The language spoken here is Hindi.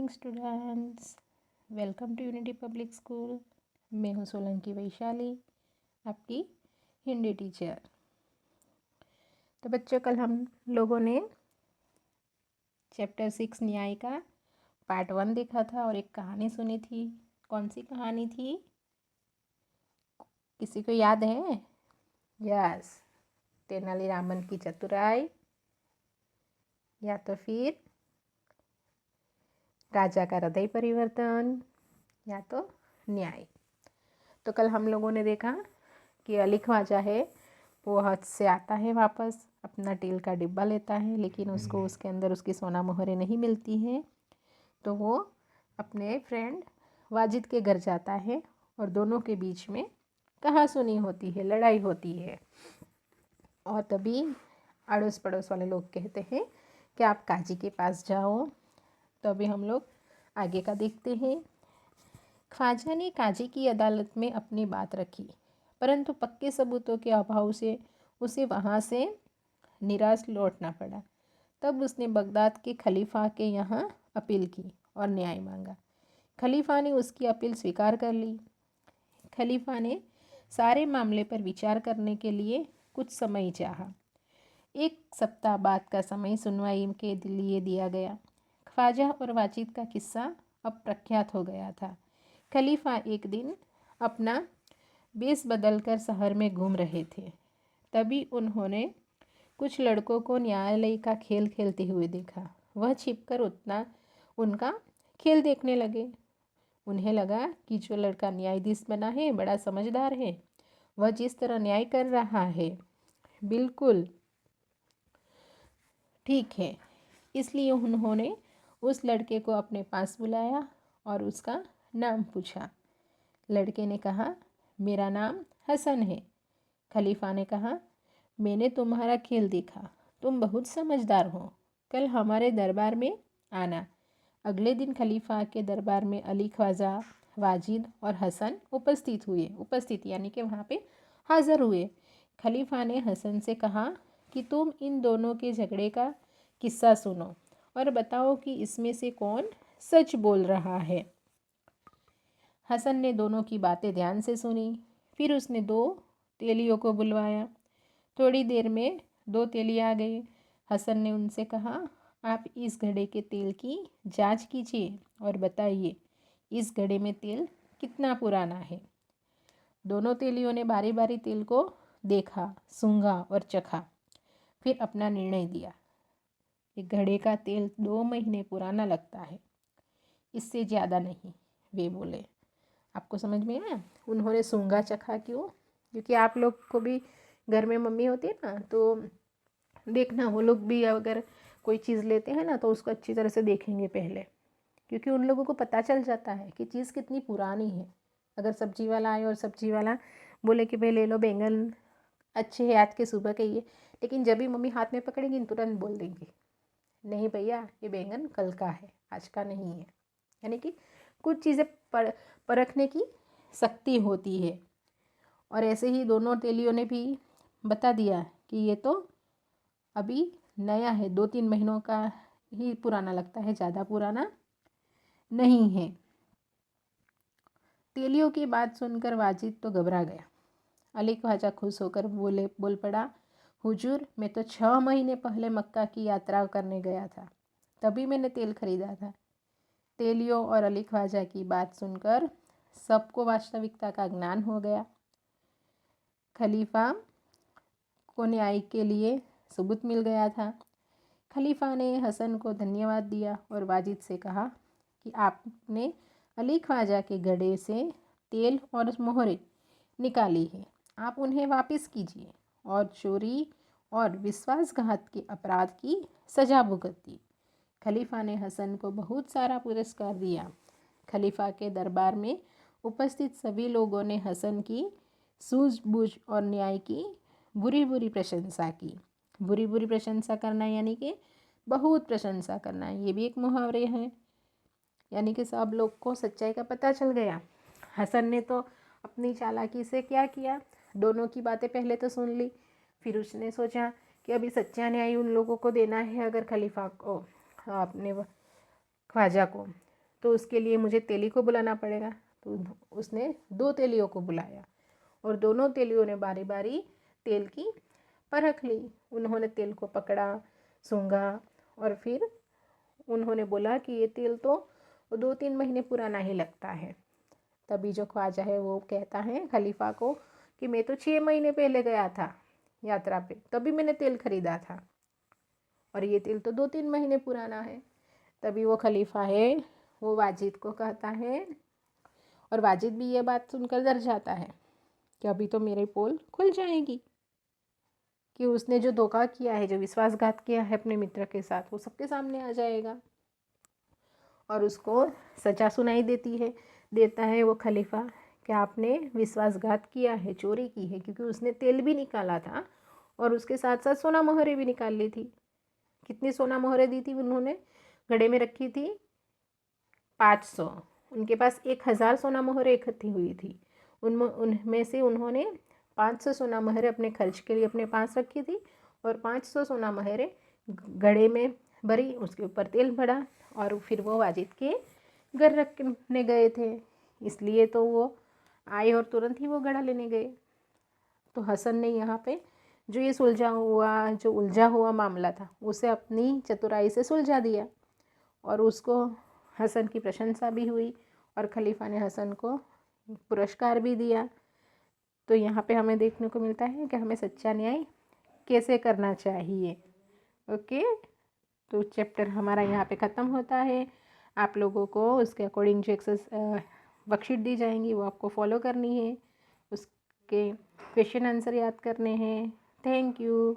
Morning students, welcome to unity public school. मैं हूँ सोलंकी वैशाली, आपकी हिंदी टीचर। तो बच्चों, कल हम लोगों ने चैप्टर 6 न्याय का पार्ट 1 देखा था और एक कहानी सुनी थी। कौन सी कहानी थी? किसी को याद है? यस, तेनालीरामन की चतुराई, या तो फिर राजा का हृदय परिवर्तन, या तो न्याय। तो कल हम लोगों ने देखा कि अली ख्वाजा है, वो हज से आता है वापस, अपना तेल का डिब्बा लेता है, लेकिन उसको उसके अंदर उसकी सोना मोहरें नहीं मिलती हैं। तो वो अपने फ्रेंड वाजिद के घर जाता है और दोनों के बीच में कहासुनी होती है, लड़ाई होती है। और तभी अड़ोस पड़ोस वाले लोग कहते हैं कि आप काजी के पास जाओ। तो अभी हम लोग आगे का देखते हैं। ख्वाजा ने काजी की अदालत में अपनी बात रखी, परंतु पक्के सबूतों के अभाव से उसे वहाँ से निराश लौटना पड़ा। तब उसने बगदाद के खलीफा के यहाँ अपील की और न्याय मांगा। खलीफा ने उसकी अपील स्वीकार कर ली। खलीफा ने सारे मामले पर विचार करने के लिए कुछ समय चाहा। 1 सप्ताह बाद का समय सुनवाई के लिए दिया गया। ख्वाजा और वाजिद का किस्सा अब प्रख्यात हो गया था। खलीफा एक दिन अपना बेस बदलकर शहर में घूम रहे थे। तभी उन्होंने कुछ लड़कों को न्यायालय का खेल खेलते हुए देखा। वह छिपकर उनका खेल देखने लगे। उन्हें लगा कि जो लड़का न्यायाधीश बना है बड़ा समझदार है, वह जिस तरह न्याय कर रहा है बिल्कुल ठीक है। इसलिए उन्होंने उस लड़के को अपने पास बुलाया और उसका नाम पूछा। लड़के ने कहा, मेरा नाम हसन है। खलीफा ने कहा, मैंने तुम्हारा खेल देखा, तुम बहुत समझदार हो, कल हमारे दरबार में आना। अगले दिन खलीफा के दरबार में अली ख्वाजा, वाजिद और हसन उपस्थित यानी कि वहाँ पे हाज़िर हुए। खलीफा ने हसन से कहा कि तुम इन दोनों के झगड़े का किस्सा सुनो और बताओ कि इसमें से कौन सच बोल रहा है। हसन ने दोनों की बातें ध्यान से सुनी। फिर उसने 2 तेलियों को बुलवाया। थोड़ी देर में 2 तेली आ गए। हसन ने उनसे कहा, आप इस घड़े के तेल की जांच कीजिए और बताइए इस घड़े में तेल कितना पुराना है। दोनों तेलियों ने बारी बारी तेल को देखा, सूंघा और चखा, फिर अपना निर्णय दिया। एक घड़े का तेल 2 महीने पुराना लगता है, इससे ज़्यादा नहीं, वे बोले। आपको समझ में आया? उन्होंने सूंघा चखा क्यों? क्योंकि आप लोग को भी घर में मम्मी होती है ना, तो देखना वो लोग भी अगर कोई चीज़ लेते हैं ना तो उसको अच्छी तरह से देखेंगे पहले, क्योंकि उन लोगों को पता चल जाता है कि चीज़ कितनी पुरानी है। अगर सब्जी वाला आए और सब्जी वाला बोले कि भाई ले लो बैंगन, अच्छे है आज के सुबह के ये, लेकिन जब भी मम्मी हाथ में पकड़ेंगी तुरंत बोल देंगी, नहीं भैया ये बैंगन कल का है, आज का नहीं है। यानी कि कुछ चीज़ें परखने की शक्ति होती है। और ऐसे ही दोनों तेलियों ने भी बता दिया कि ये तो अभी नया है, 2-3 महीनों का ही पुराना लगता है, ज़्यादा पुराना नहीं है। तेलियों की बात सुनकर वाजिद तो घबरा गया। अली ख्वाजा खुश होकर बोल पड़ा, हुजूर मैं तो 6 महीने पहले मक्का की यात्रा करने गया था, तभी मैंने तेल खरीदा था। तेलियों और अली ख्वाजा की बात सुनकर सबको वास्तविकता का ज्ञान हो गया। खलीफा को न्याय के लिए सबूत मिल गया था। खलीफा ने हसन को धन्यवाद दिया और वाजिद से कहा कि आपने अली ख्वाजा के घड़े से तेल और मोहरें निकाली है, आप उन्हें वापस कीजिए और चोरी और विश्वासघात के अपराध की सजा भुगती। खलीफा ने हसन को बहुत सारा पुरस्कार दिया। खलीफा के दरबार में उपस्थित सभी लोगों ने हसन की सूझबूझ और न्याय की बुरी बुरी प्रशंसा की। बुरी बुरी प्रशंसा करना यानी कि बहुत प्रशंसा करना, ये भी एक मुहावरे हैं। यानी कि सब लोग को सच्चाई का पता चल गया। हसन ने तो अपनी चालाकी से क्या किया, दोनों की बातें पहले तो सुन ली, फिर उसने सोचा कि अभी सच्चा न्याय उन लोगों को देना है, अगर खलीफा को, अपने ख्वाजा को। तो उसके लिए मुझे तेली को बुलाना पड़ेगा। तो उसने 2 तेलियों को बुलाया और दोनों तेलियों ने बारी बारी तेल की परख ली। उन्होंने तेल को पकड़ा, सूंघा और फिर उन्होंने बोला कि ये तेल तो 2-3 महीने पुराना ही लगता है। तभी जो ख्वाजा है वो कहता है खलीफा को कि मैं तो 6 महीने पहले गया था यात्रा पे, तभी मैंने तेल खरीदा था और ये तेल तो 2-3 महीने पुराना है। तभी वो खलीफा है वो वाजिद को कहता है और वाजिद भी ये बात सुनकर डर जाता है कि अभी तो मेरी पोल खुल जाएगी, कि उसने जो धोखा किया है, जो विश्वासघात किया है अपने मित्र के साथ, वो सबके सामने आ जाएगा और उसको सजा सुनाई देता है वो खलीफा कि आपने विश्वासघात किया है, चोरी की है, क्योंकि उसने तेल भी निकाला था और उसके साथ साथ सोना मोहरे भी निकाल ली थी। कितनी सोना मोहरे दी थी उन्होंने? घड़े में रखी थी 500, उनके पास 1000 सोना मोहरे इकट्ठी हुई थी। उनमें से उन्होंने 500 सोना मोहरे अपने खर्च के लिए अपने पास रखी थी और 500 सोना मोहरे घड़े में भरी, उसके ऊपर तेल भरा और फिर वो वाजिद के घर रखने गए थे। इसलिए तो वो आए और तुरंत ही वो घड़ा लेने गए। तो हसन ने यहाँ पे जो ये उलझा हुआ मामला था उसे अपनी चतुराई से सुलझा दिया और उसको हसन की प्रशंसा भी हुई और खलीफा ने हसन को पुरस्कार भी दिया। तो यहाँ पे हमें देखने को मिलता है कि हमें सच्चा न्याय कैसे करना चाहिए। ओके, तो चैप्टर हमारा यहाँ पे ख़त्म होता है। आप लोगों को उसके अकॉर्डिंग जो वर्कशीट दी जाएंगी वो आपको फॉलो करनी है, उसके क्वेश्चन आंसर याद करने हैं। Thank you.